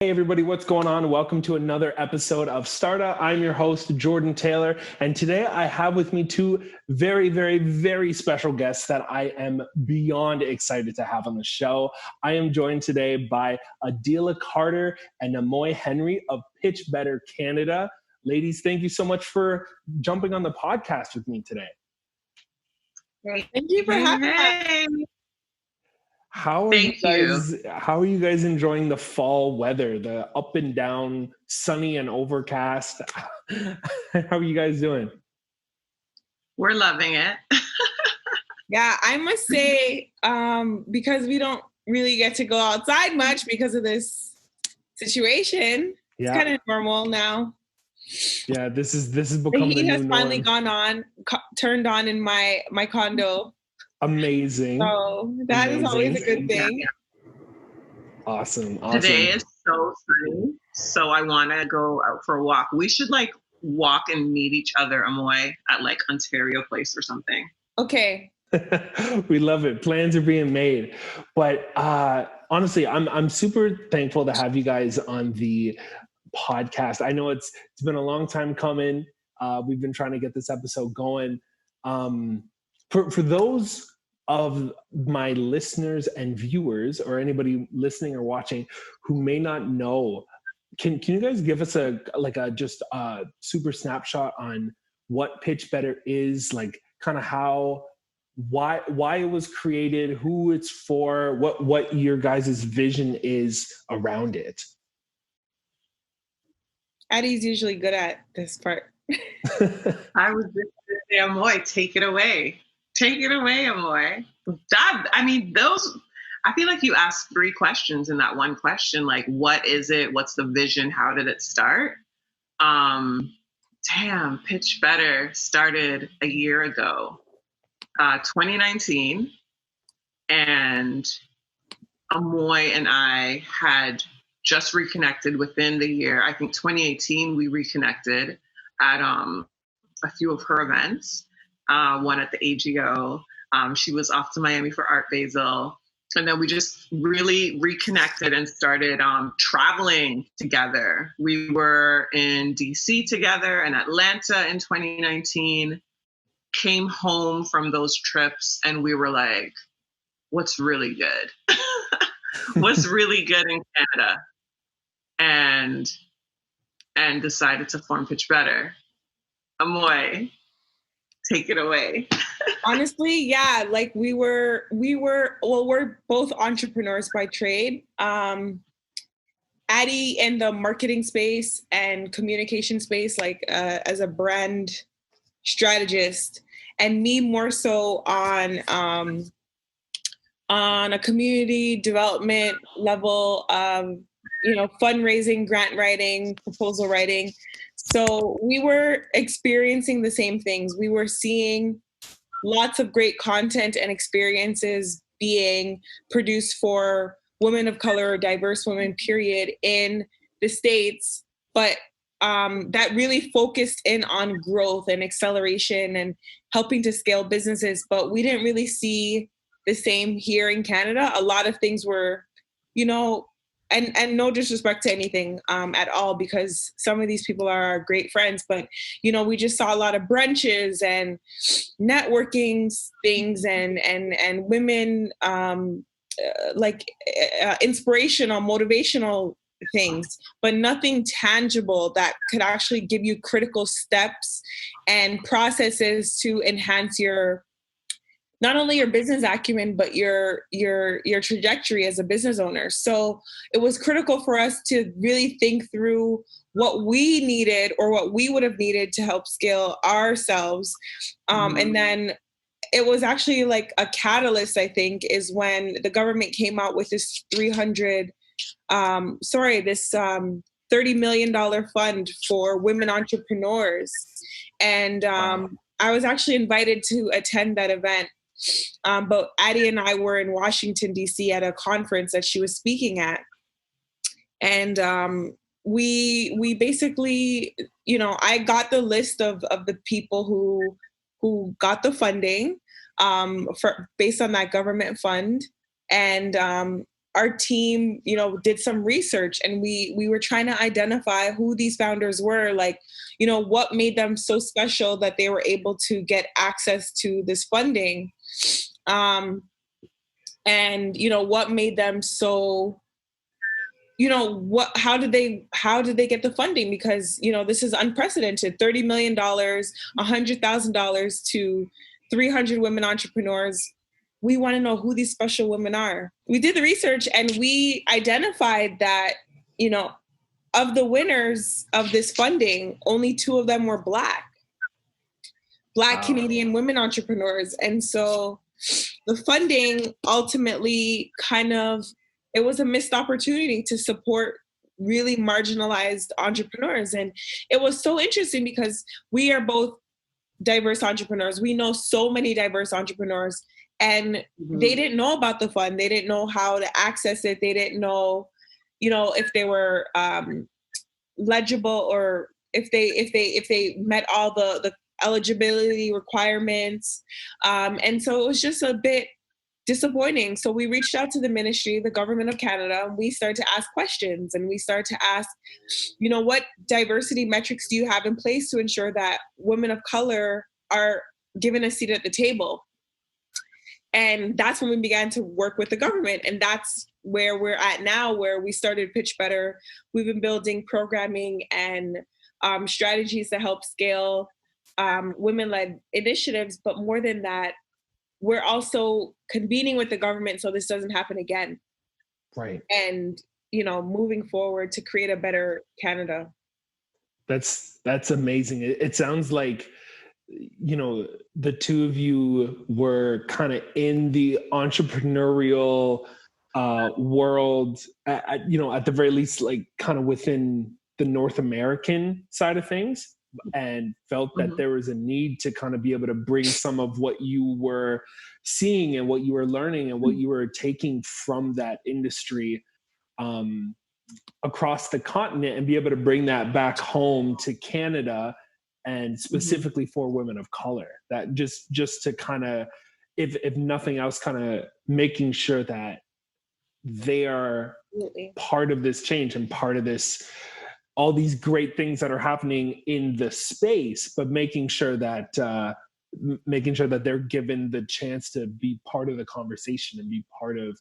Hey everybody, what's going on? Welcome to another episode of STARTA. I'm your host, Jordan Taylor, and today I have with me two very, very, very special guests that I am beyond excited to have on the show. I am joined today by Adeela Carter and Amoye Henry of Pitch Better Canada. Ladies, thank you so much for jumping on the podcast with me today. Thank you for having us. How are you guys enjoying the fall weather, the up and down, sunny and overcast? How are you guys doing? We're loving it. Yeah, I must say, because we don't really get to go outside much because of this situation, it's kind of normal now. Yeah, this is become the heat new has finally norm. turned on in my condo. Amazing. So that is always a good thing. Yeah. Awesome. Today is so sunny, so I want to go out for a walk. We should walk and meet each other, Amoye, at Ontario Place or something. Okay. We love it. Plans are being made. But honestly, I'm super thankful to have you guys on the podcast. I know it's been a long time coming. We've been trying to get this episode going. For those of my listeners and viewers, or anybody listening or watching who may not know, can you guys give us a super snapshot on what Pitch Better is, kind of why it was created, who it's for, what your guys' vision is around it? Addie's usually good at this part. I was just going to say, Amoye, take it away. Take it away, Amoye. I feel like you asked three questions in that one question. What is it? What's the vision? How did it start? Pitch Better started a year ago, 2019. And Amoye and I had just reconnected within the year. I think 2018, we reconnected at a few of her events. One at the AGO. She was off to Miami for Art Basel. And then we just really reconnected and started traveling together. We were in DC together and Atlanta in 2019, came home from those trips, and we were like, what's really good? What's really good in Canada? And decided to form Pitch Better. Amoye, take it away. Honestly, yeah, we're both entrepreneurs by trade. Addie in the marketing space and communication space, as a brand strategist, and me more so on a community development level, fundraising, grant writing, proposal writing. So we were experiencing the same things. We were seeing lots of great content and experiences being produced for women of color or diverse women, period, in the States, but that really focused in on growth and acceleration and helping to scale businesses. But we didn't really see the same here in Canada. A lot of things were, and no disrespect to anything at all, because some of these people are our great friends, but, we just saw a lot of brunches and networking things and women, inspirational, motivational things, but nothing tangible that could actually give you critical steps and processes to enhance not only your business acumen, but your trajectory as a business owner. So it was critical for us to really think through what we needed or what we would have needed to help scale ourselves. And then it was actually a catalyst, I think, is when the government came out with this $30 million fund for women entrepreneurs. And I was actually invited to attend that event. But Addie and I were in Washington, D.C. at a conference that she was speaking at. And we basically, I got the list of the people who got the funding based on that government fund. And our team, did some research, and we were trying to identify who these founders were, like, what made them so special that they were able to get access to this funding. And, what made them so, how did they get the funding? Because, this is unprecedented, $30 million, $100,000 to 300 women entrepreneurs. We want to know who these special women are. We did the research and we identified that, of the winners of this funding, only 2 of them were Black wow. Canadian women entrepreneurs. And so the funding ultimately it was a missed opportunity to support really marginalized entrepreneurs. And it was so interesting because we are both diverse entrepreneurs. We know so many diverse entrepreneurs, and they didn't know about the fund. They didn't know how to access it. They didn't know, if they were legible, or if they met all the eligibility requirements. And so it was just a bit disappointing. So we reached out to the ministry, the government of Canada, and we started to ask questions, and we started to ask, what diversity metrics do you have in place to ensure that women of color are given a seat at the table? And that's when we began to work with the government. And that's where we're at now, where we started Pitch Better. We've been building programming and strategies to help scale women-led initiatives. But more than that, we're also convening with the government so this doesn't happen again. Right. And, moving forward to create a better Canada. That's amazing. It sounds like, the 2 of you were kind of in the entrepreneurial world, at the very least, like kind of within the North American side of things, and felt that there was a need to kind of be able to bring some of what you were seeing and what you were learning and what you were taking from that industry across the continent, and be able to bring that back home to Canada, and specifically for women of color. That just to kind of, if nothing else, kind of making sure that they are part of this change and part of this, all these great things that are happening in the space, but making sure that they're given the chance to be part of the conversation and be part of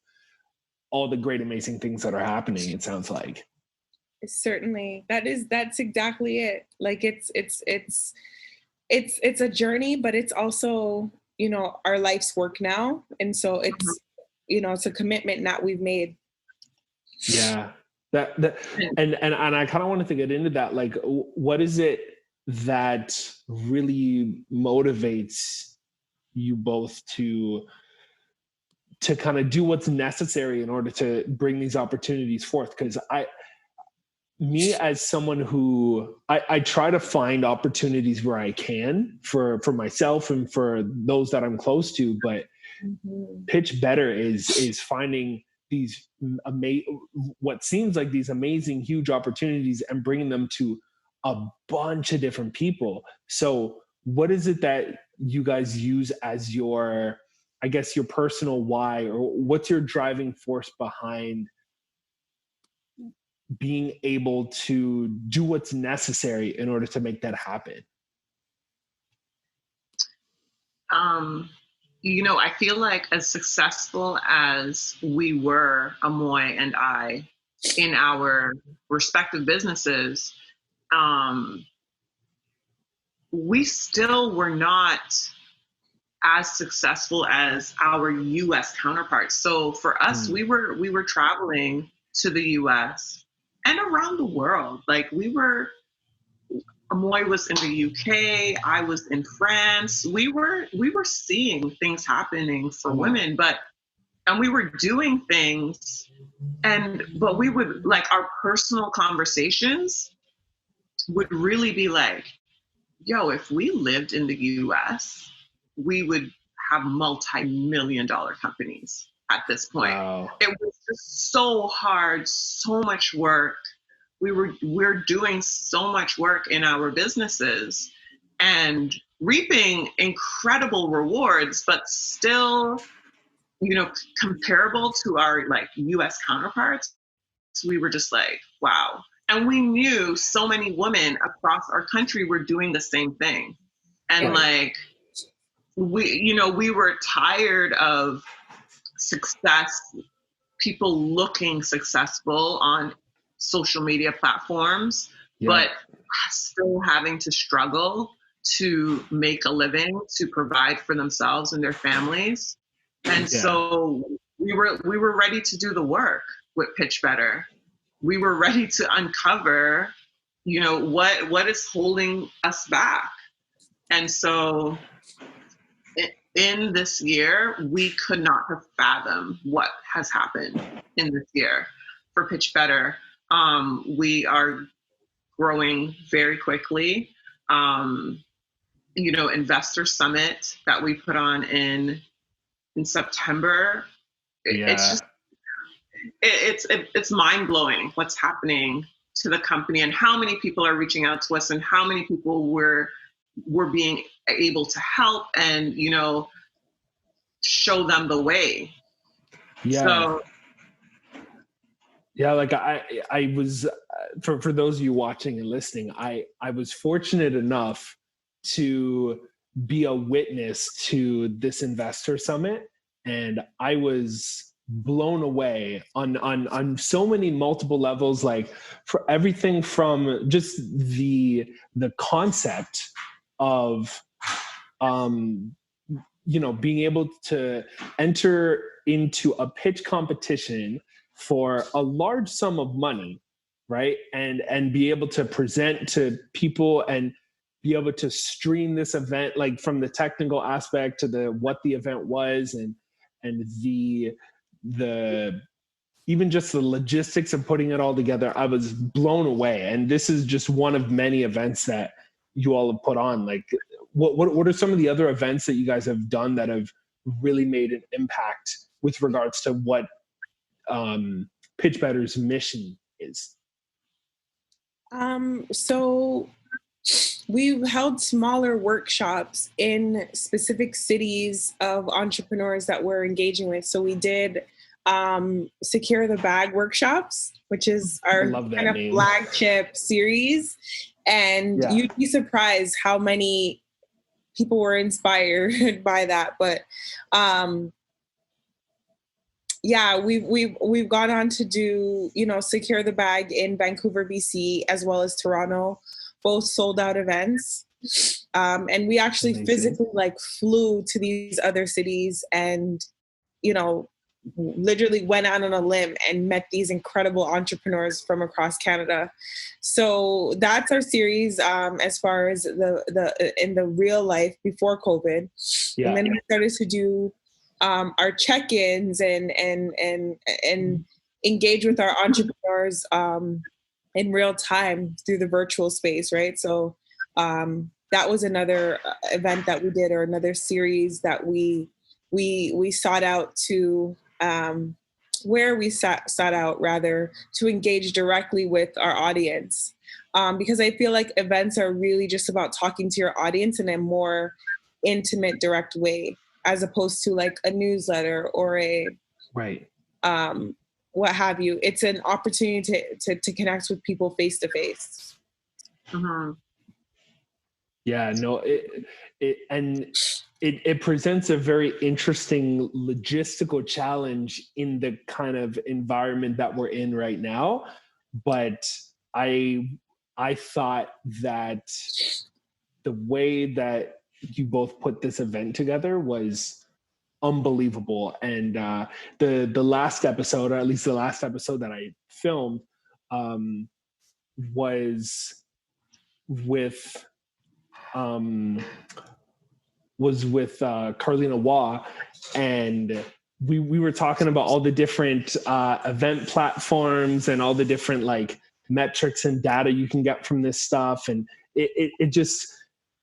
all the great, amazing things that are happening. It sounds like. Certainly, that's exactly it. Like it's a journey, but it's also, our life's work now. And so it's, it's a commitment that we've made. Yeah. That and I kind of wanted to get into that. Like, what is it that really motivates you both to kind of do what's necessary in order to bring these opportunities forth? Because me as someone who I try to find opportunities where I can for myself and for those that I'm close to, but Pitch Better is finding these what seems like these amazing, huge opportunities and bringing them to a bunch of different people. So what is it that you guys use as your, I guess, your personal why, or what's your driving force behind being able to do what's necessary in order to make that happen? I feel like as successful as we were, Amoye and I, in our respective businesses, we still were not as successful as our U.S. counterparts. So for us, we were traveling to the U.S. and around the world. Like Amoye was in the UK, I was in France. We were seeing things happening for women, and we were doing things, but we would, like, our personal conversations would really be like, yo, if we lived in the US, we would have multi-million-dollar companies at this point. Wow. It was just so hard, so much work. We're doing so much work in our businesses and reaping incredible rewards, but still you know, comparable to our like US counterparts, we were just like, wow. And we knew so many women across our country were doing the same thing. And like, we were tired of success, people looking successful on social media platforms, but still having to struggle to make a living, to provide for themselves and their families. And so we were ready to do the work with Pitch Better. We were ready to uncover, what is holding us back. And so in this year, we could not have fathomed what has happened in this year for Pitch Better. We are growing very quickly. Investor Summit that we put on in September. It's mind blowing what's happening to the company and how many people are reaching out to us and how many people we're being able to help and, show them the way. Yeah. So, yeah, like I was, for those of you watching and listening, I was fortunate enough to be a witness to this investor summit, and I was blown away on so many multiple levels, like for everything from just the concept of being able to enter into a pitch competition for a large sum of money, right? And be able to present to people and be able to stream this event, like from the technical aspect to what the event was and the even just the logistics of putting it all together. I was blown away. And this is just one of many events that you all have put on. Like, what are some of the other events that you guys have done that have really made an impact with regards to what Pitch Better's mission is? So we've held smaller workshops in specific cities of entrepreneurs that we're engaging with. So we did Secure the Bag workshops, which is our kind of flagship series. And you'd be surprised how many people were inspired by that. But we've gone on to do, Secure the Bag in Vancouver, BC, as well as Toronto, both sold out events. And we actually physically flew to these other cities and, literally went out on a limb and met these incredible entrepreneurs from across Canada. So that's our series as far as the in the real life before COVID. And then we started to do our check-ins and engage with our entrepreneurs in real time through the virtual space, right? So that was another event that we did, or another series that we sought out to sought out rather to engage directly with our audience, because I feel like events are really just about talking to your audience in a more intimate, direct way, as opposed to like a newsletter or a what have you. It's an opportunity to connect with people face to face. Yeah, no, it presents a very interesting logistical challenge in the kind of environment that we're in right now. But I thought that the way that you both put this event together was unbelievable. And the last episode, or at least the last episode that I filmed, was with Carlina Waugh, and we were talking about all the different event platforms and all the different like metrics and data you can get from this stuff. And it just,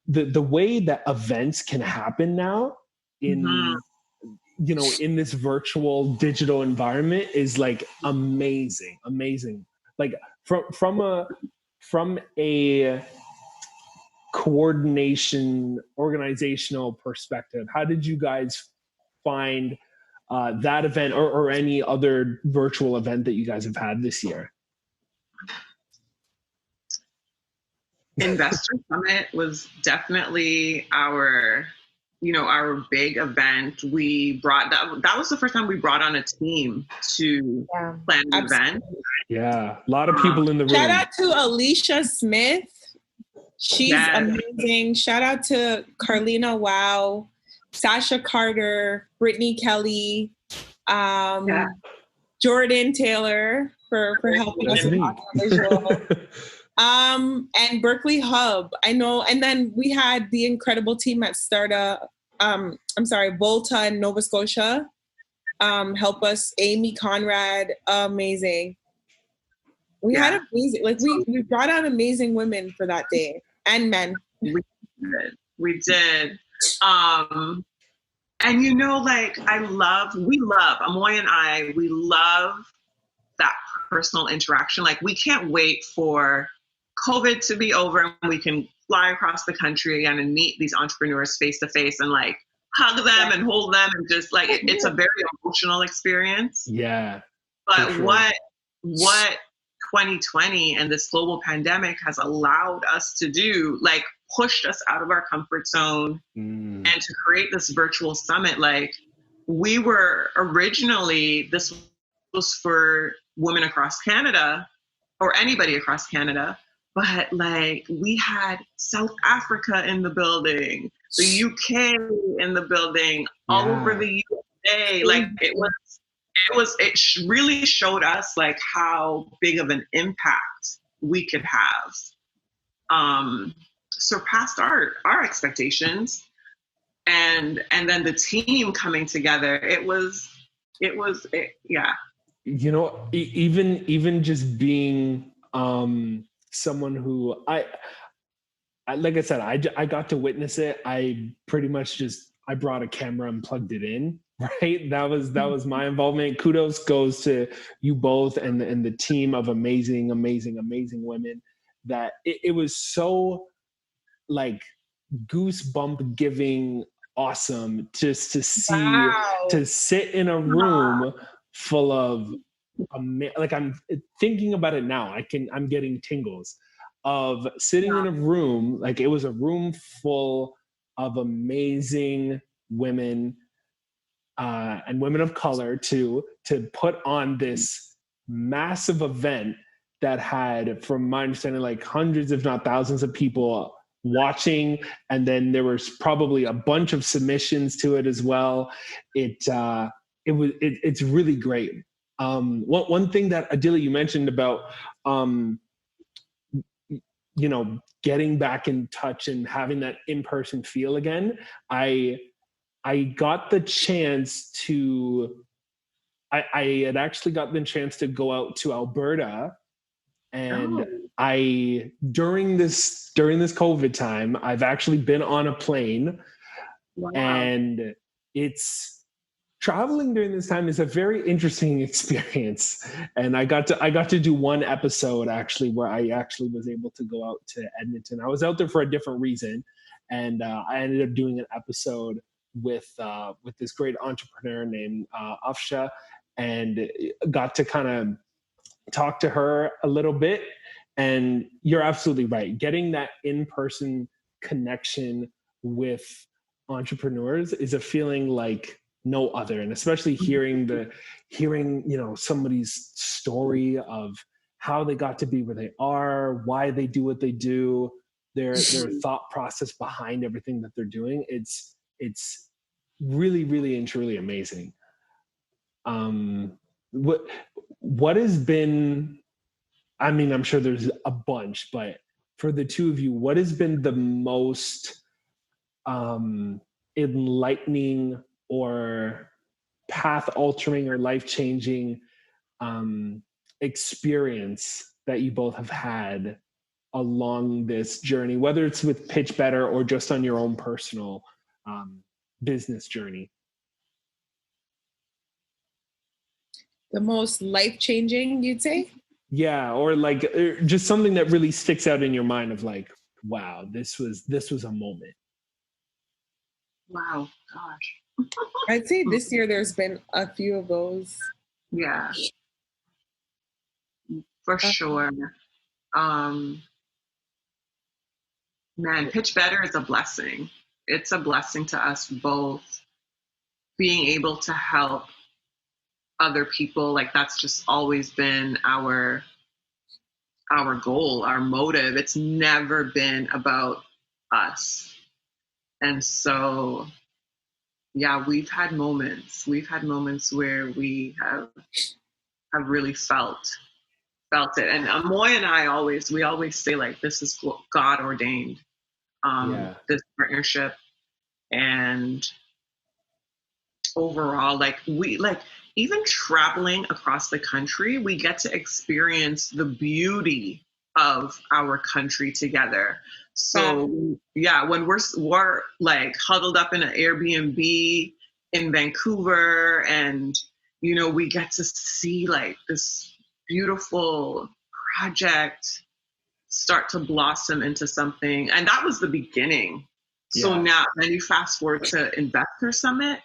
the way that events can happen now in in this virtual digital environment is like amazing. Like from a coordination, organizational perspective, how did you guys find that event or any other virtual event that you guys have had this year? Investor Summit was definitely our big event. We brought that was the first time we brought on a team to plan the event. Yeah, a lot of people in the room. Shout out to Alicia Smith. She's amazing. Shout out to Carlina Wow, Sasha Carter, Brittany Kelly, Jordan Taylor for helping us with visual. And Berkeley Hub, I know. And then we had the incredible team at STARTA, Volta and Nova Scotia help us. Amy Conrad, amazing. We had amazing, we brought out amazing women for that day and men. We did. And we love, Amoye and I, we love that personal interaction. Like, we can't wait for COVID to be over and we can fly across the country again and meet these entrepreneurs face to face and like hug them and hold them, and just like it's a very emotional experience. Yeah. But sure. what 2020 and this global pandemic has allowed us to do, like, pushed us out of our comfort zone and to create this virtual summit. Like, we were originally, this was for women across Canada or anybody across Canada. But like, we had South Africa in the building, the UK in the building, all over the USA. Like, it really showed us like how big of an impact we could have. Surpassed our expectations, and then the team coming together. Even just being someone who I like I said, I got to witness it. I pretty much I brought a camera and plugged it in, right? That was my involvement. Kudos goes to you both and the team of amazing women. That it was so like goosebump giving awesome just to see, to sit in a room full of like, I'm thinking about it now. I'm getting tingles of sitting in a room. Like, it was a room full of amazing women and women of color too, to put on this massive event that had, from my understanding, like hundreds, if not thousands of people watching. And then there was probably a bunch of submissions to it as well. It's really great. One thing that Adeela, you mentioned about, getting back in touch and having that in-person feel again. I got the chance to, I had actually got the chance to go out to Alberta, and during this COVID time, I've actually been on a plane, and traveling during this time is a very interesting experience. And I got to do one episode actually where I actually was able to go out to Edmonton. I was out there for a different reason, and I ended up doing an episode with this great entrepreneur named Afsha, and got to kind of talk to her a little bit. And you're absolutely right. Getting that in-person connection with entrepreneurs is a feeling like no other. And especially hearing somebody's story of how they got to be where they are, why they do what they do, their thought process behind everything that they're doing. It's really, really and truly amazing. What has been, I mean, I'm sure there's a bunch, but for the two of you, what has been the most enlightening or path altering or life-changing experience that you both have had along this journey, whether it's with Pitch Better or just on your own personal business journey? The most life-changing, you'd say? Yeah, or like just something that really sticks out in your mind of like, wow, this was a moment. Wow, gosh. I'd say this year there's been a few of those. Yeah, for sure. Man, Pitch Better is a blessing. It's a blessing to us both, being able to help other people. Like, that's just always been our goal, our motive. It's never been about us. And so, yeah, we've had moments where we have really felt it. And Amoye and I always say, like, this is God ordained, this partnership. And overall, like, even traveling across the country, we get to experience the beauty of our country together. So yeah, when we're like huddled up in an Airbnb in Vancouver, and we get to see like this beautiful project start to blossom into something, and that was the beginning. So now, then you fast forward to Investor Summit,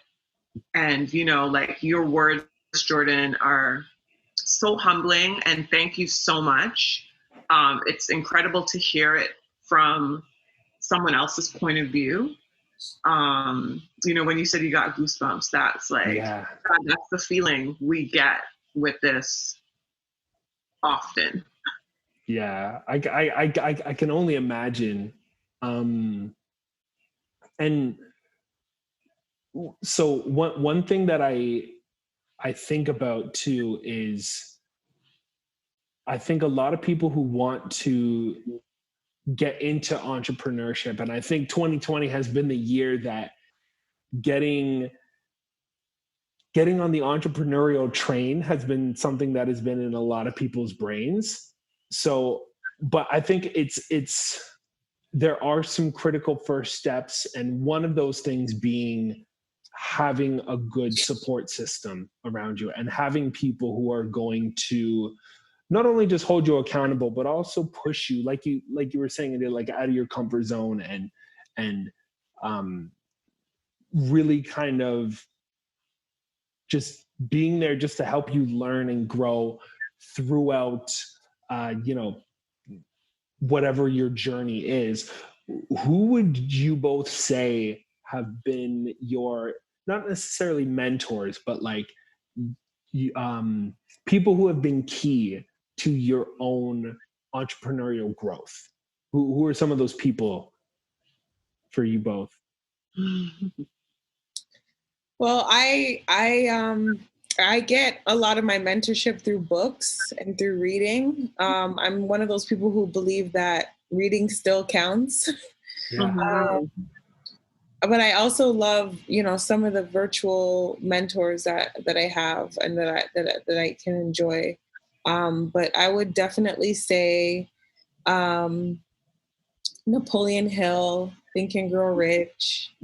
and like, your words, Jordan, are so humbling, and thank you so much. It's incredible to hear it from someone else's point of view. When you said you got goosebumps, that's like, God, that's the feeling we get with this often. Yeah, I can only imagine. And so one thing that I think about too is, I think a lot of people who want to get into entrepreneurship, and I think 2020 has been the year that getting on the entrepreneurial train has been something that has been in a lot of people's brains. So, but I think there are some critical first steps, and one of those things being having a good support system around you, and having people who are going to not only just hold you accountable, but also push you, like you were saying, like, out of your comfort zone, and really kind of just being there just to help you learn and grow throughout, whatever your journey is. Who would you both say have been your, not necessarily mentors, but like people who have been key to your own entrepreneurial growth? Who are some of those people for you both? Well, I get a lot of my mentorship through books and through reading. I'm one of those people who believe that reading still counts. Yeah. But I also love, some of the virtual mentors that I have and that I can enjoy. But I would definitely say Napoleon Hill, Think and Grow Rich,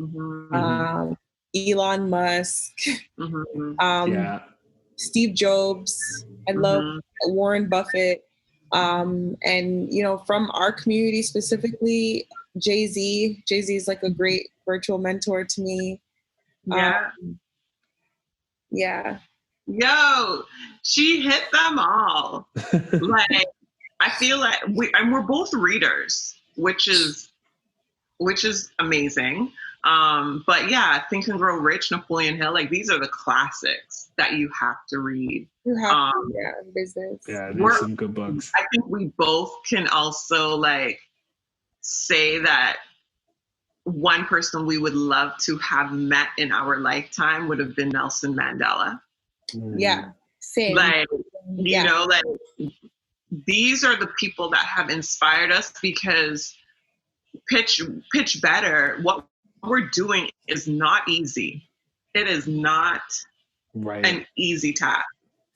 Elon Musk, Steve Jobs. I love Warren Buffett. And, from our community specifically, Jay-Z. Jay-Z is like a great virtual mentor to me. Yo, she hit them all. Like, I feel like we're both readers, which is amazing. But yeah, Think and Grow Rich, Napoleon Hill, like, these are the classics that you have to read. You have business. Yeah, there's some good books. I think we both can also like say that one person we would love to have met in our lifetime would have been Nelson Mandela. Yeah, same. Like, like, these are the people that have inspired us, because pitch better. What we're doing is not easy. It is not an easy task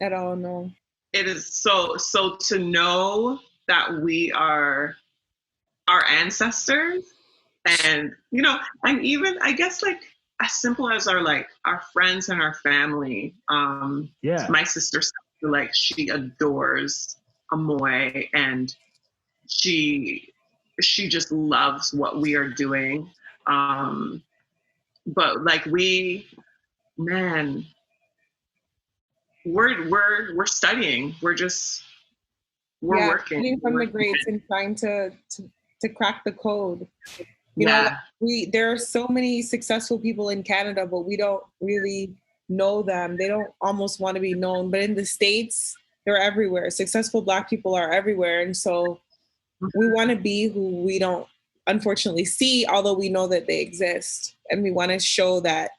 at all. No, it is. So to know that we are our ancestors, and and even, I guess, like, as simple as our friends and our family. My sister, like, she adores Amoye, and she just loves what we are doing. But like, we man, we're studying. We're working. Learning from the greats and trying to crack the code. You know, there are so many successful people in Canada, but we don't really know them. They don't almost want to be known. But in the States, they're everywhere. Successful Black people are everywhere. And so we want to be who we don't unfortunately see, although we know that they exist. And we want to show that,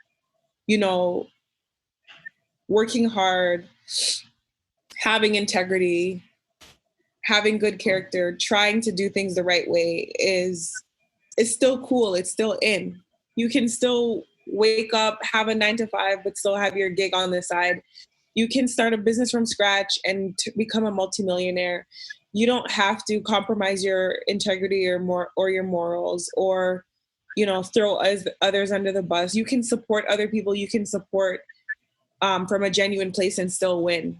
you know, working hard, having integrity, having good character, trying to do things the right way is still cool. It's still in. You can still wake up, have a 9-to-5, but still have your gig on the side. You can start a business from scratch and become a multimillionaire. You don't have to compromise your integrity or your morals, or, you know, throw others under the bus. You can support other people. You can support from a genuine place and still win.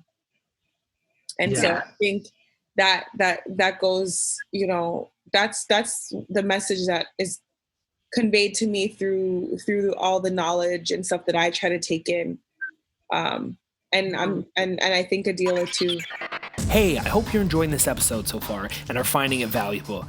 And so I think that goes, you know, that's the message that is conveyed to me through all the knowledge and stuff that I try to take in. And I think Adeela too. Hey, I hope you're enjoying this episode so far and are finding it valuable.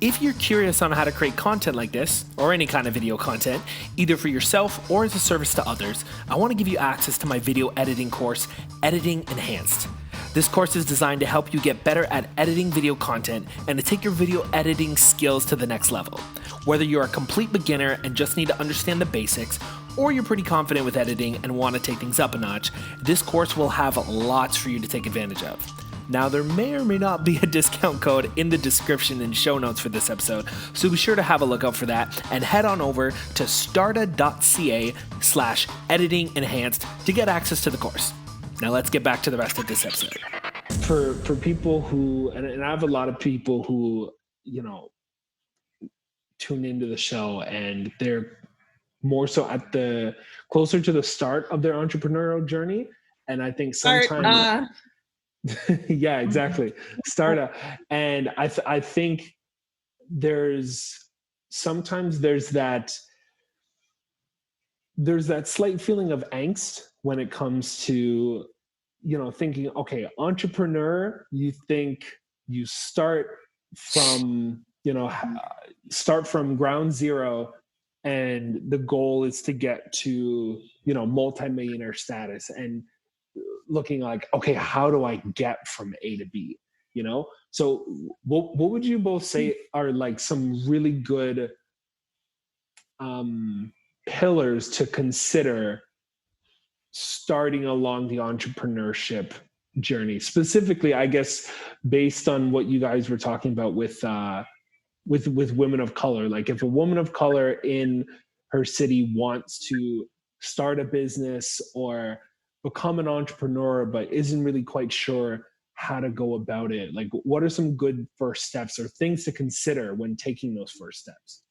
If you're curious on how to create content like this, or any kind of video content, either for yourself or as a service to others, I want to give you access to my video editing course, Editing Enhanced. This course is designed to help you get better at editing video content and to take your video editing skills to the next level. Whether you're a complete beginner and just need to understand the basics, or you're pretty confident with editing and want to take things up a notch, this course will have lots for you to take advantage of. Now, there may or may not be a discount code in the description and show notes for this episode, so be sure to have a look out for that and head on over to starta.ca/editing enhanced to get access to the course. Now let's get back to the rest of this episode. For people who, and I have a lot of people who, you know, tune into the show and they're more so at the closer to the start of their entrepreneurial journey. And I think sometimes, yeah, exactly. STARTA. And I think sometimes there's that slight feeling of angst when it comes to, you know, thinking, okay, entrepreneur, you think you start from ground zero and the goal is to get to, you know, multimillionaire status and looking like, okay, how do I get from A to B, you know? So what would you both say are like some really good pillars to consider starting along the entrepreneurship journey? Specifically, I guess, based on what you guys were talking about with women of color. Like if a woman of color in her city wants to start a business or become an entrepreneur, but isn't really quite sure how to go about it, like what are some good first steps or things to consider when taking those first steps?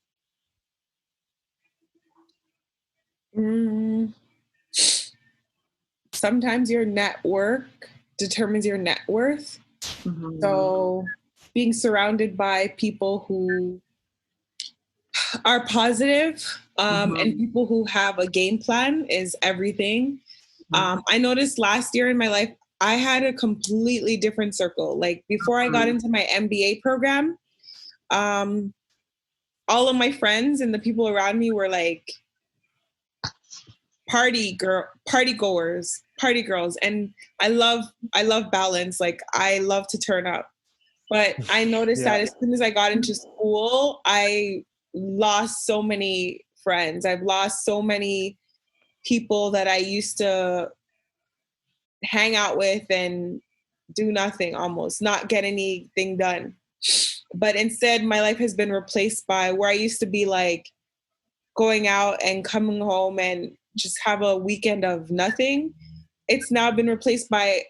Sometimes your network determines your net worth. Mm-hmm. So being surrounded by people who are positive and people who have a game plan is everything. I noticed last year in my life, I had a completely different circle. Like before I got into my MBA program, all of my friends and the people around me were like party goers, party girls. And I love balance. Like I love to turn up. But I noticed that as soon as I got into school, I lost so many friends. I've lost so many people that I used to hang out with and do nothing, almost not get anything done. But instead, my life has been replaced by where I used to be like going out and coming home and just have a weekend of nothing. It's now been replaced by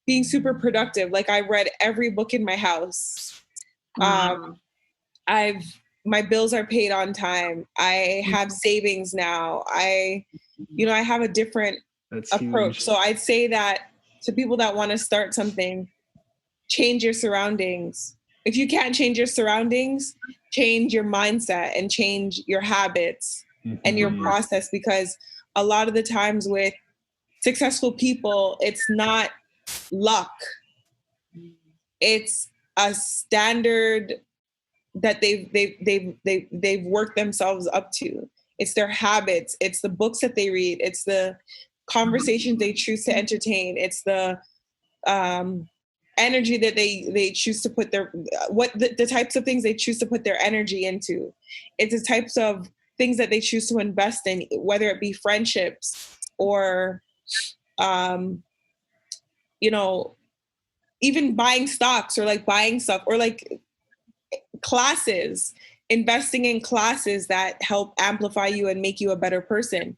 being super productive. Like I read every book in my house. My bills are paid on time. I have savings now. I have a different approach. So I'd say that to people that want to start something, change your surroundings. If you can't change your surroundings, change your mindset and change your habits and your process, because a lot of the times with successful people, it's not luck. It's a standard that they've worked themselves up to. It's their habits. It's the books that they read. It's the conversations they choose to entertain. It's the energy that they choose to put the types of things they choose to put their energy into. It's the types of things that they choose to invest in, whether it be friendships or, even buying stocks or like buying stuff or like classes, investing in classes that help amplify you and make you a better person.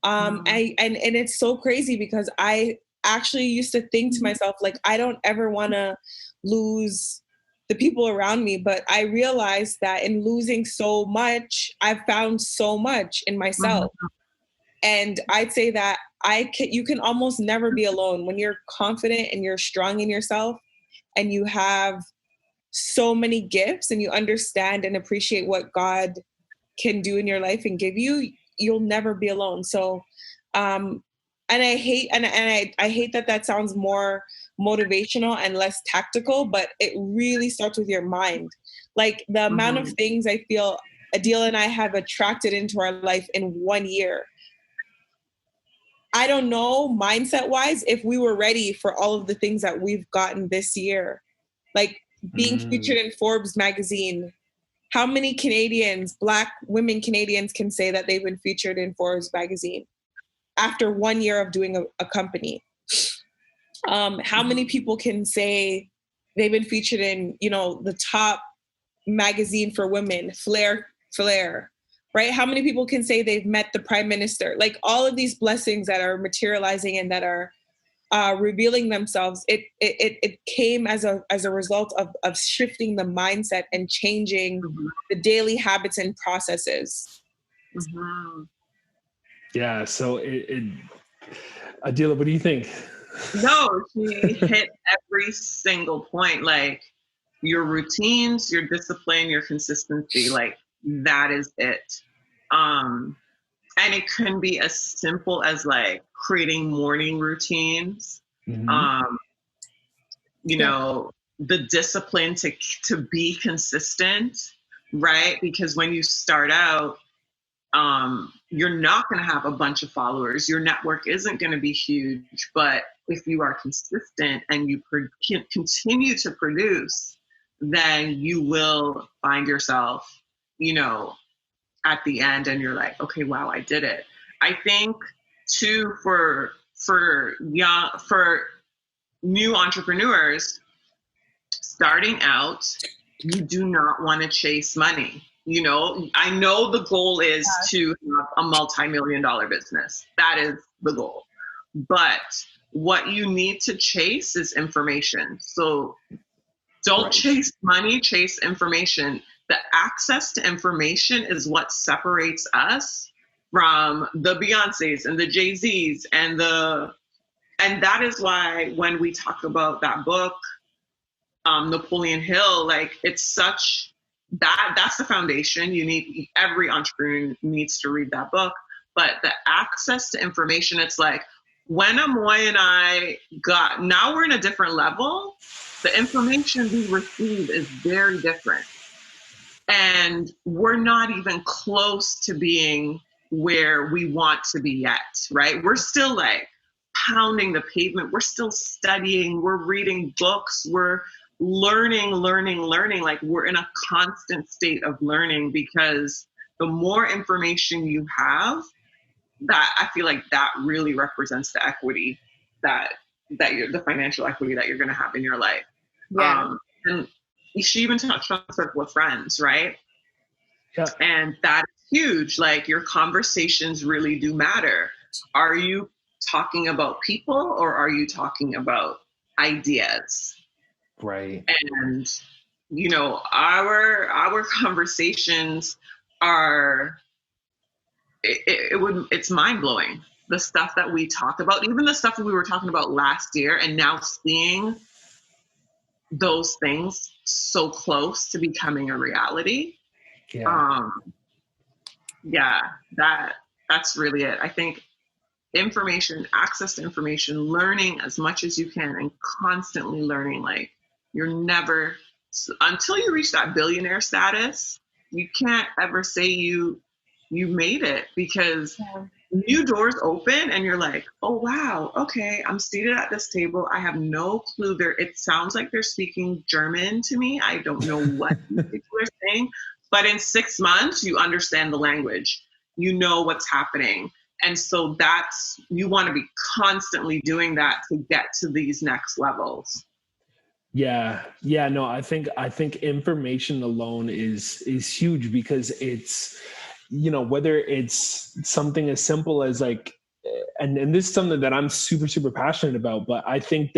And it's so crazy because I actually used to think to myself, like, I don't ever want to lose the people around me. But I realized that in losing so much, I've found so much in myself. And I'd say that you can almost never be alone when you're confident and you're strong in yourself and you have so many gifts and you understand and appreciate what God can do in your life and give you, you'll never be alone. So, and I hate that sounds more motivational and less tactical, but it really starts with your mind. Like the amount of things I feel Adeela and I have attracted into our life in 1 year. I don't know, mindset wise, if we were ready for all of the things that we've gotten this year, like being featured in Forbes magazine. How many Canadians, Black women Canadians, can say that they've been featured in Forbes magazine after 1 year of doing a company? How many people can say they've been featured in, the top magazine for women, Flair, right? How many people can say they've met the Prime Minister? Like all of these blessings that are materializing and that are revealing themselves, it came as a result of shifting the mindset and changing the daily habits and processes. Yeah. So Adeela, what do you think? No, she hit every single point. Like your routines, your discipline, your consistency, like that is it. And it can be as simple as like creating morning routines. The discipline to be consistent, right? Because when you start out, you're not going to have a bunch of followers. Your network isn't going to be huge, but if you are consistent and you continue to produce, then you will find yourself, at the end and you're like, okay, wow, I did it. I think too, for new entrepreneurs starting out, you do not want to chase money. I know the goal is to have a multi-million-dollar business. That is the goal. But what you need to chase is information. So don't chase money, chase information. The access to information is what separates us from the Beyoncés and the Jay-Z's and that is why when we talk about that book, Napoleon Hill, like it's such that's the foundation. Every entrepreneur needs to read that book, but the access to information, it's like when Amoye and I now we're in a different level. The information we receive is very different. And we're not even close to being where we want to be yet, right? We're still like pounding the pavement. We're still studying. We're reading books. We're learning. Like we're in a constant state of learning because the more information you have, that I feel like that really represents the equity that the financial equity that you're going to have in your life. Yeah. And she even touched on circle of friends, right? Yeah. And that's huge. Like your conversations really do matter. Are you talking about people or are you talking about ideas? Right. And our conversations are it's mind-blowing. The stuff that we talk about, even the stuff that we were talking about last year, and now seeing those things so close to becoming a reality. Yeah. That's really it. I think information, access to information, learning as much as you can, and constantly learning. Like, you're never, until you reach that billionaire status, you can't ever say you made it, because new doors open and you're like, oh wow, okay, I'm seated at this table. I have no clue. It sounds like they're speaking German to me. I don't know what these people are saying. But in 6 months, you understand the language. You know what's happening. And so you want to be constantly doing that to get to these next levels. Yeah. No, I think information alone is huge, because it's, whether it's something as simple as like, and this is something that I'm super, super passionate about, but I think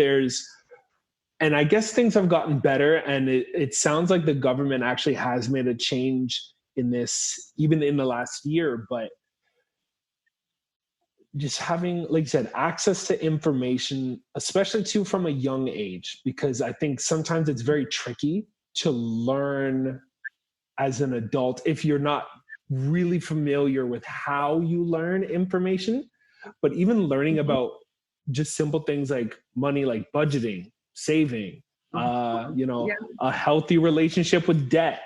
and I guess things have gotten better, and it sounds like the government actually has made a change in this, even in the last year, but just having, like you said, access to information, especially too from a young age, because I think sometimes it's very tricky to learn as an adult if you're not really familiar with how you learn information. But even learning about just simple things like money, like budgeting, saving, a healthy relationship with debt,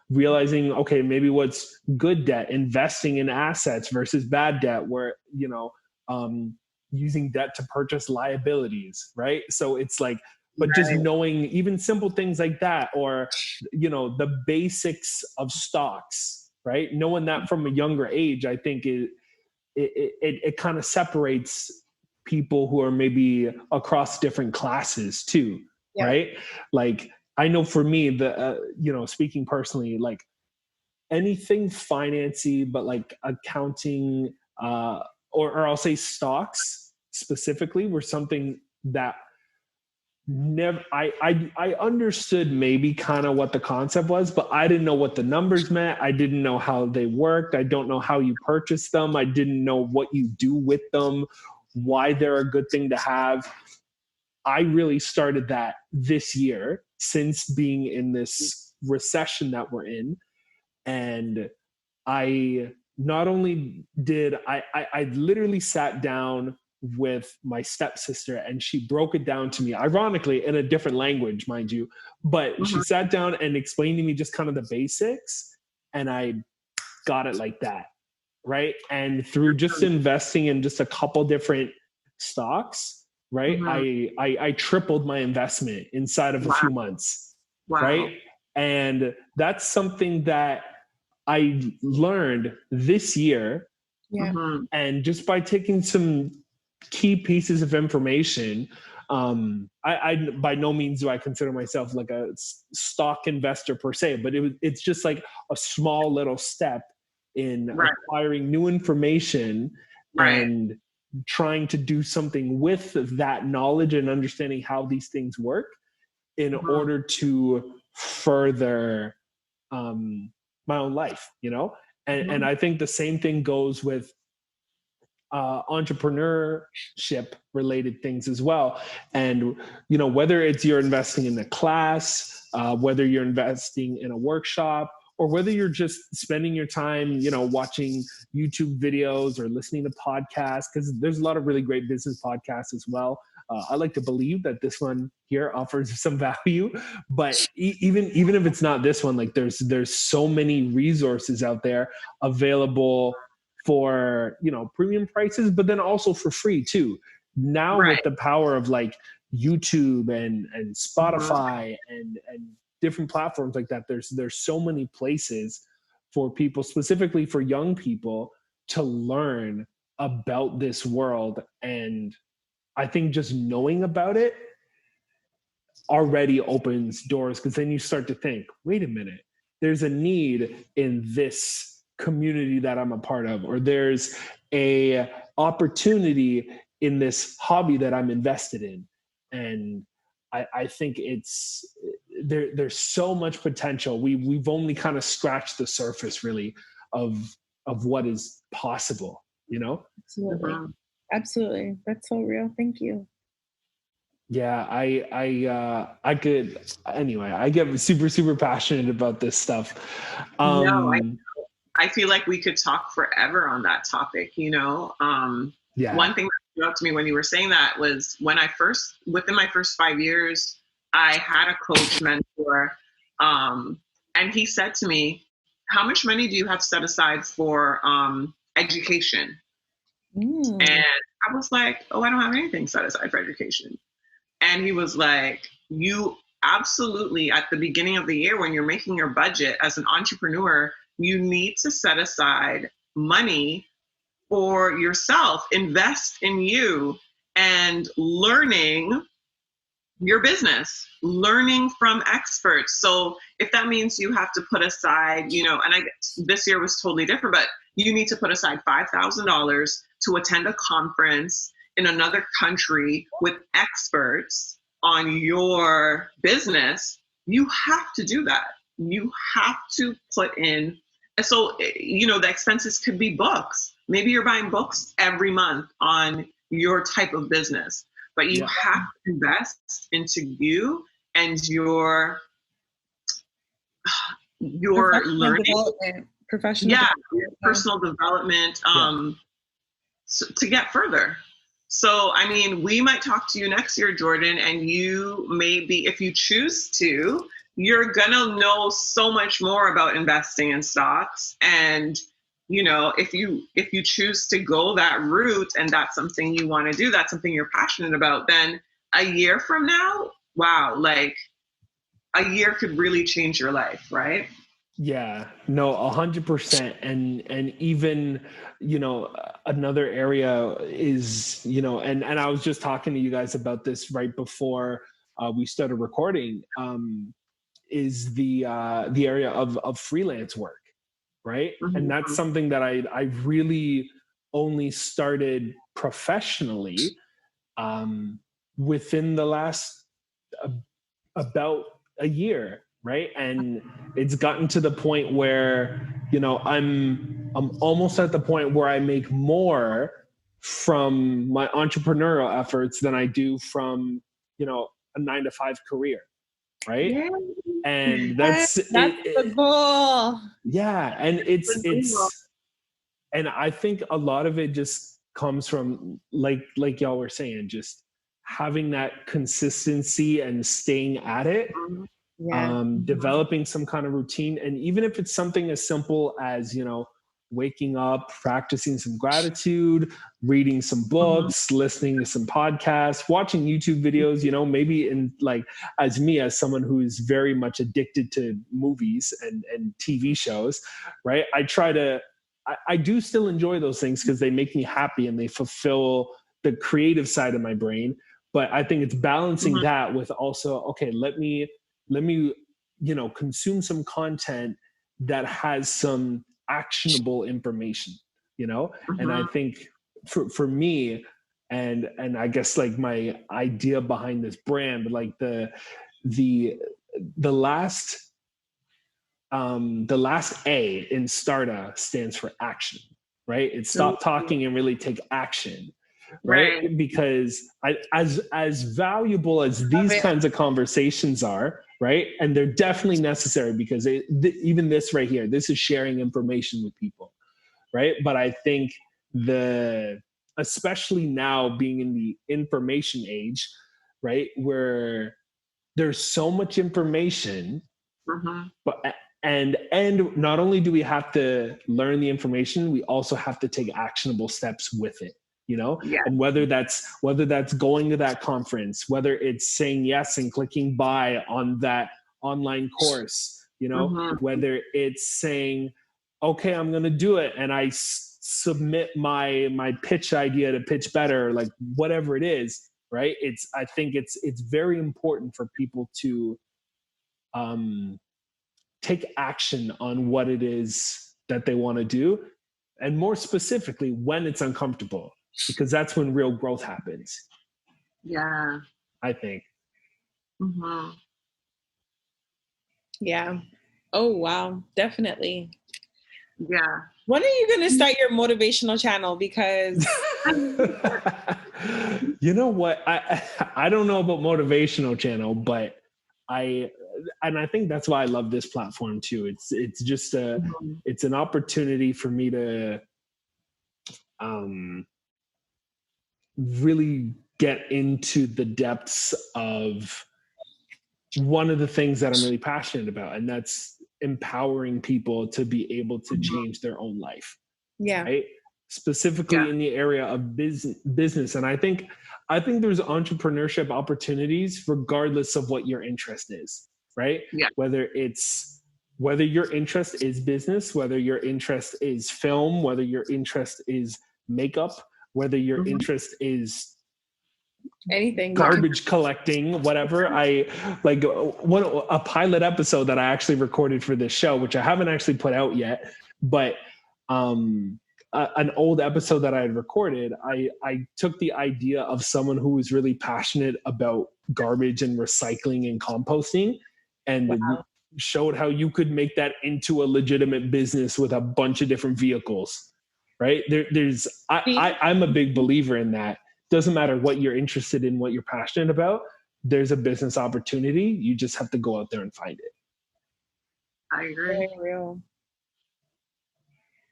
realizing, okay, maybe what's good debt, investing in assets versus bad debt, where, using debt to purchase liabilities, right? So it's like, but just knowing even simple things like that, or, the basics of stocks, right? Knowing that from a younger age, I think it kind of separates people who are maybe across different classes too, right? Like, I know for me, speaking personally, like anything financy, but like accounting, or I'll say stocks specifically, were something that I understood maybe kind of what the concept was, but I didn't know what the numbers meant. I didn't know how they worked. I don't know how you purchase them. I didn't know what you do with them, why they're a good thing to have. I really started that this year, since being in this recession that we're in. And I not only did I literally sat down with my stepsister, and she broke it down to me, ironically in a different language, mind you, but she sat down and explained to me just kind of the basics, and I got it like that, right? And through just investing in just a couple different stocks, right, I tripled my investment inside of a few months. Right? And that's something that I learned this year. And just by taking some key pieces of information, I by no means do I consider myself like a stock investor per se, but it's just like a small little step in acquiring new information and trying to do something with that knowledge and understanding how these things work in order to further my own life, and I think the same thing goes with entrepreneurship related things as well. And, whether it's you're investing in a class, whether you're investing in a workshop, or whether you're just spending your time, watching YouTube videos or listening to podcasts, because there's a lot of really great business podcasts as well. I like to believe that this one here offers some value, but even if it's not this one, like there's so many resources out there available for, premium prices, but then also for free too. Now with the power of like YouTube and Spotify and different platforms like that, there's so many places for people, specifically for young people, to learn about this world. And I think just knowing about it already opens doors, because then you start to think, wait a minute, there's a need in this community that I'm a part of, or there's a opportunity in this hobby that I'm invested in. And I think there's so much potential. We've only kind of scratched the surface really of what is possible, Absolutely. That's so real. Thank you. Yeah, I could, anyway, I get super, super passionate about this stuff. I feel like we could talk forever on that topic, you know? Yeah. One thing that stood out to me when you were saying that was within my first 5 years, I had a coach mentor, and he said to me, how much money do you have set aside for education? And I was like, oh, I don't have anything set aside for education. And he was like, you absolutely, at the beginning of the year, when you're making your budget as an entrepreneur, you need to set aside money for yourself, invest in you and learning your business, learning from experts. So if that means you have to put aside, you know, and this year was totally different, but you need to put aside $5,000 to attend a conference in another country with experts on your business, you have to do that. You have to put in. So, you know, the expenses could be books. Maybe you're buying books every month on your type of business, but you have to invest into you and your learning, personal development, so, to get further. So, I mean, we might talk to you next year, Jordan, and you maybe, if you choose to, you're gonna know so much more about investing in stocks. And, you know, if you choose to go that route and that's something you want to do, that's something you're passionate about, then a year from now, wow, like a year could really change your life, right? Yeah, no, 100%. And even, you know, another area is, you know, and I was just talking to you guys about this right before we started recording, is the area of freelance work, right? Mm-hmm. And that's something that I really only started professionally within the last about a year. Right. And it's gotten to the point where, you know, I'm almost at the point where I make more from my entrepreneurial efforts than I do from, you know, a 9-to-5 career. Right. Yeah. And that's the goal. Yeah. And it's, and I think a lot of it just comes from like y'all were saying, just having that consistency and staying at it. Yeah. Developing some kind of routine. And even if it's something as simple as, you know, waking up, practicing some gratitude, reading some books, listening to some podcasts, watching YouTube videos, you know, maybe in like, as me, as someone who's very much addicted to movies and TV shows, right? I do still enjoy those things because they make me happy and they fulfill the creative side of my brain. But I think it's balancing that with also, okay, let me, you know, consume some content that has some actionable information, you know? And I think for me, and I guess like my idea behind this brand, like the last A in STARTA stands for action, right? It's stop talking and really take action. Right. Because as valuable as these kinds of conversations are, right. And they're definitely necessary because even this right here, this is sharing information with people. Right. But I think especially now being in the information age, right, where there's so much information, but and not only do we have to learn the information, we also have to take actionable steps with it. You know, and whether that's going to that conference, whether it's saying yes and clicking buy on that online course, you know, whether it's saying, okay, I'm going to do it. And I submit my pitch idea to Pitch Better, like whatever it is, right? I think it's very important for people to take action on what it is that they want to do. And more specifically, when it's uncomfortable. Because that's when real growth happens. Yeah. I think. Yeah. Oh, wow. Definitely. Yeah. When are you going to start your motivational channel? Because you know what? I don't know about motivational channel, but and I think that's why I love this platform too. It's just it's an opportunity for me to really get into the depths of one of the things that I'm really passionate about, and that's empowering people to be able to change their own life. Yeah. Right. Specifically in the area of business. And I think there's entrepreneurship opportunities regardless of what your interest is, right? Yeah. Whether your interest is business, whether your interest is film, whether your interest is makeup, whether your interest is anything, garbage collecting, whatever. I like a pilot episode that I actually recorded for this show, which I haven't actually put out yet, but an old episode that I had recorded, I took the idea of someone who was really passionate about garbage and recycling and composting, and showed how you could make that into a legitimate business with a bunch of different vehicles, right? I'm a big believer in that. Doesn't matter what you're interested in, what you're passionate about, there's a business opportunity. You just have to go out there and find it. I agree. Very real.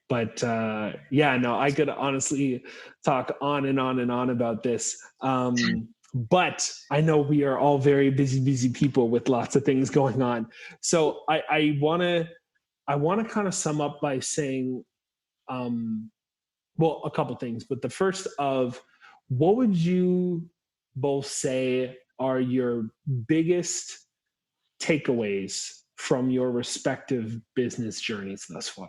But I could honestly talk on and on and on about this. But I know we are all very busy people with lots of things going on. So I want to kind of sum up by saying, a couple things. But the first of, what would you both say are your biggest takeaways from your respective business journeys thus far?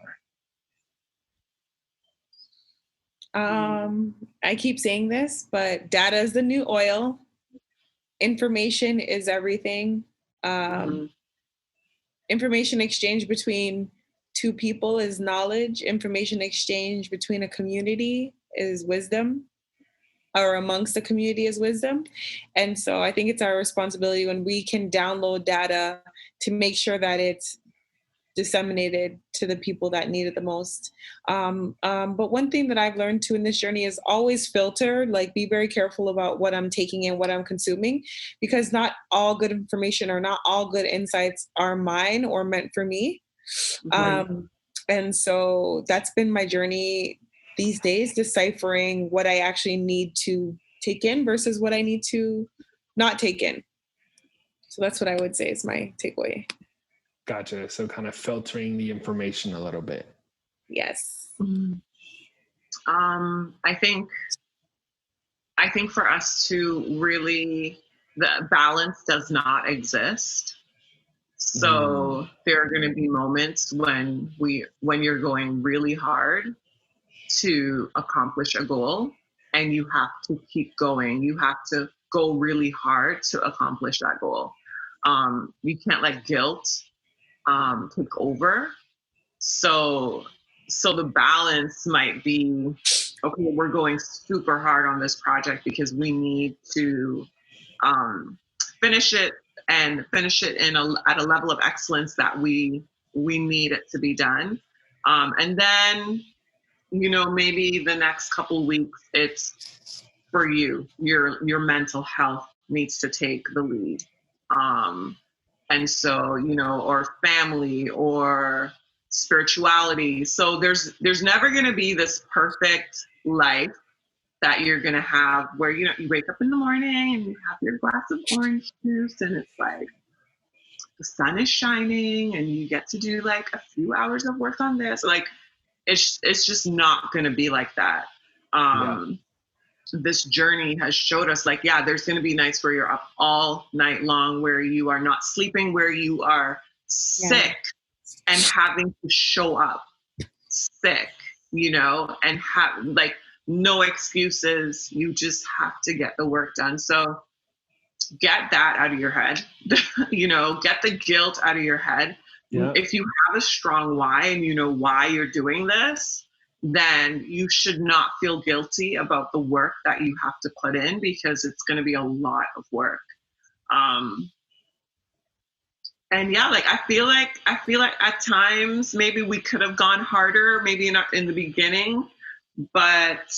I keep saying this, but data is the new oil. Information is everything. Information exchange between two people is knowledge. Information exchange between a community is wisdom, or amongst a community is wisdom. And so I think it's our responsibility when we can download data to make sure that it's disseminated to the people that need it the most. But one thing that I've learned too in this journey is always filter, like be very careful about what I'm taking in, what I'm consuming, because not all good information or not all good insights are mine or meant for me. Right. And so that's been my journey these days, deciphering what I actually need to take in versus what I need to not take in. So that's what I would say is my takeaway. Gotcha. So kind of filtering the information a little bit. Yes. I think for us to really, the balance does not exist. So there are going to be moments when you're going really hard to accomplish a goal, and you have to keep going. You have to go really hard to accomplish that goal. You can't let guilt take over. So the balance might be, okay, we're going super hard on this project because we need to finish it at a level of excellence that we need it to be done. And then, maybe the next couple weeks, it's for you, your mental health needs to take the lead. And so, or family or spirituality. So there's never going to be this perfect life that you're going to have where, you wake up in the morning and you have your glass of orange juice and it's like the sun is shining and you get to do like a few hours of work on this. Like it's just not going to be like that. This journey has showed us like, there's going to be nights where you're up all night long, where you are not sleeping, where you are sick and having to show up sick, and have like no excuses. You just have to get the work done. So get that out of your head, get the guilt out of your head. Yeah. If you have a strong why and you know why you're doing this, then you should not feel guilty about the work that you have to put in, because it's going to be a lot of work. And I feel like at times maybe we could have gone harder, maybe not in the beginning, but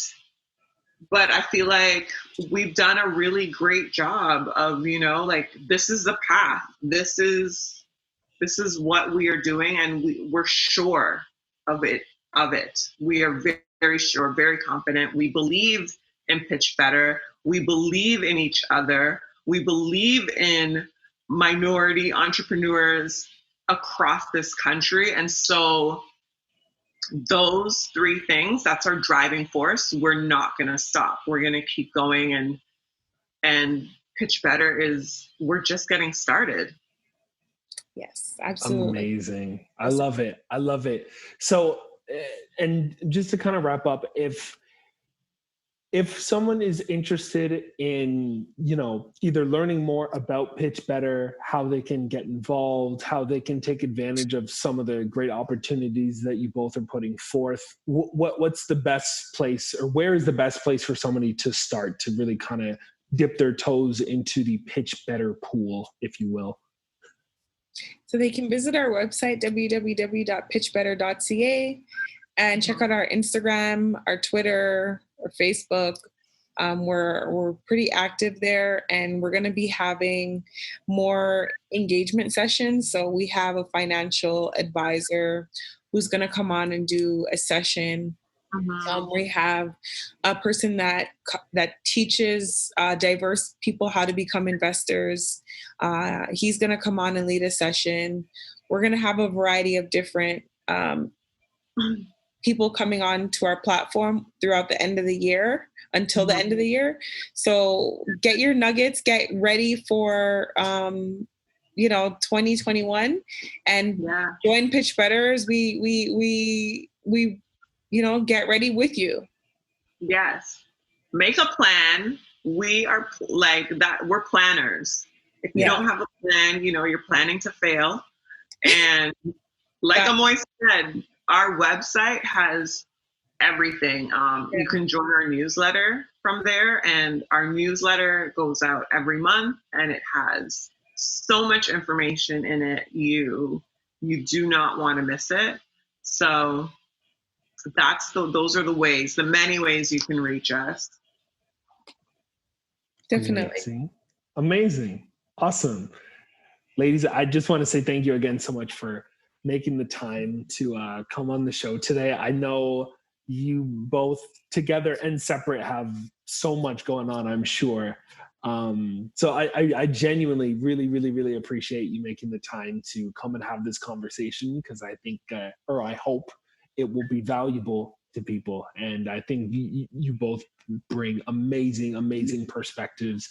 I feel like we've done a really great job of, this is the path. This is This is what we are doing, and we're sure of it. We are very, very sure, very confident. We believe in Pitch Better. We believe in each other. We believe in minority entrepreneurs across this country. And so those three things, that's our driving force. We're not going to stop. We're going to keep going. And Pitch Better we're just getting started. Yes, absolutely. Amazing. I love it. I love it. So, and just to kind of wrap up, if someone is interested in, either learning more about Pitch Better, how they can get involved, how they can take advantage of some of the great opportunities that you both are putting forth, what's the best place, or where is the best place for somebody to start to really kind of dip their toes into the Pitch Better pool, if you will? So they can visit our website, www.pitchbetter.ca, and check out our Instagram, our Twitter, or Facebook. We're pretty active there, and we're going to be having more engagement sessions. So we have a financial advisor who's going to come on and do a session. We have a person that teaches diverse people how to become investors. He's going to come on and lead a session. We're going to have a variety of different people coming on to our platform throughout the end of the year, until the end of the year. So get your nuggets, get ready for 2021, and join Pitch Better as we get ready with you. Yes. Make a plan. We are like that. We're planners. If you don't have a plan, you're planning to fail. And like Amoye said, our website has everything. You can join our newsletter from there, and our newsletter goes out every month, and it has so much information in it. You do not want to miss it. So those are the many ways you can reach us. Definitely. Amazing. Awesome. Ladies, I just want to say thank you again so much for making the time to come on the show today. I know you both together and separate have so much going on, I'm sure. So I genuinely really, really, really appreciate you making the time to come and have this conversation, because I think, or I hope, it will be valuable to people. And I think you both bring amazing, amazing perspectives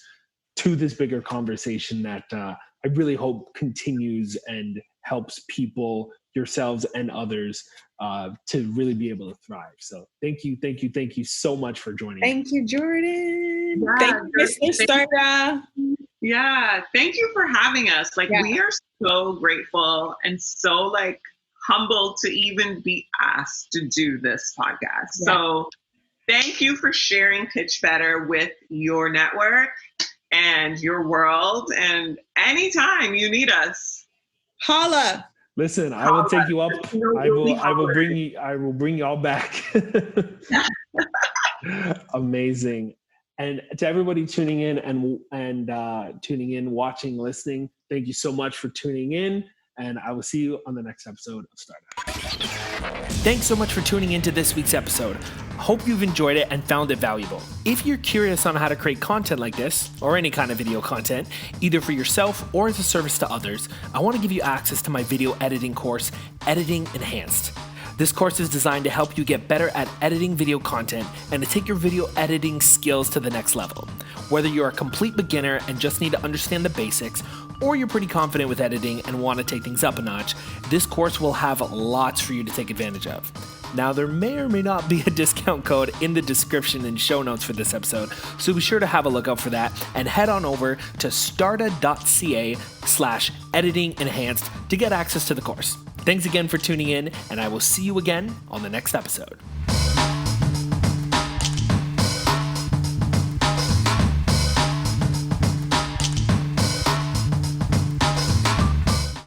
to this bigger conversation that I really hope continues and helps people, yourselves and others, to really be able to thrive. So thank you so much for joining. Thank you, Jordan. Thank you, Mr. STARTA. Yeah, thank you for having us. We are so grateful and so humbled to even be asked to do this podcast. So thank you for sharing Pitch Better with your network and your world. And anytime you need us, holla. Listen, I will take you up. I will bring y'all back. Amazing. And to everybody tuning in and watching, listening, thank you so much for tuning in. And I will see you on the next episode of STARTA. Thanks so much for tuning into this week's episode. Hope you've enjoyed it and found it valuable. If you're curious on how to create content like this, or any kind of video content, either for yourself or as a service to others, I want to give you access to my video editing course, Editing Enhanced. This course is designed to help you get better at editing video content and to take your video editing skills to the next level. Whether you're a complete beginner and just need to understand the basics, or you're pretty confident with editing and want to take things up a notch, this course will have lots for you to take advantage of. Now, there may or may not be a discount code in the description and show notes for this episode, so be sure to have a look out for that and head on over to starta.ca/editing enhanced to get access to the course. Thanks again for tuning in, and I will see you again on the next episode.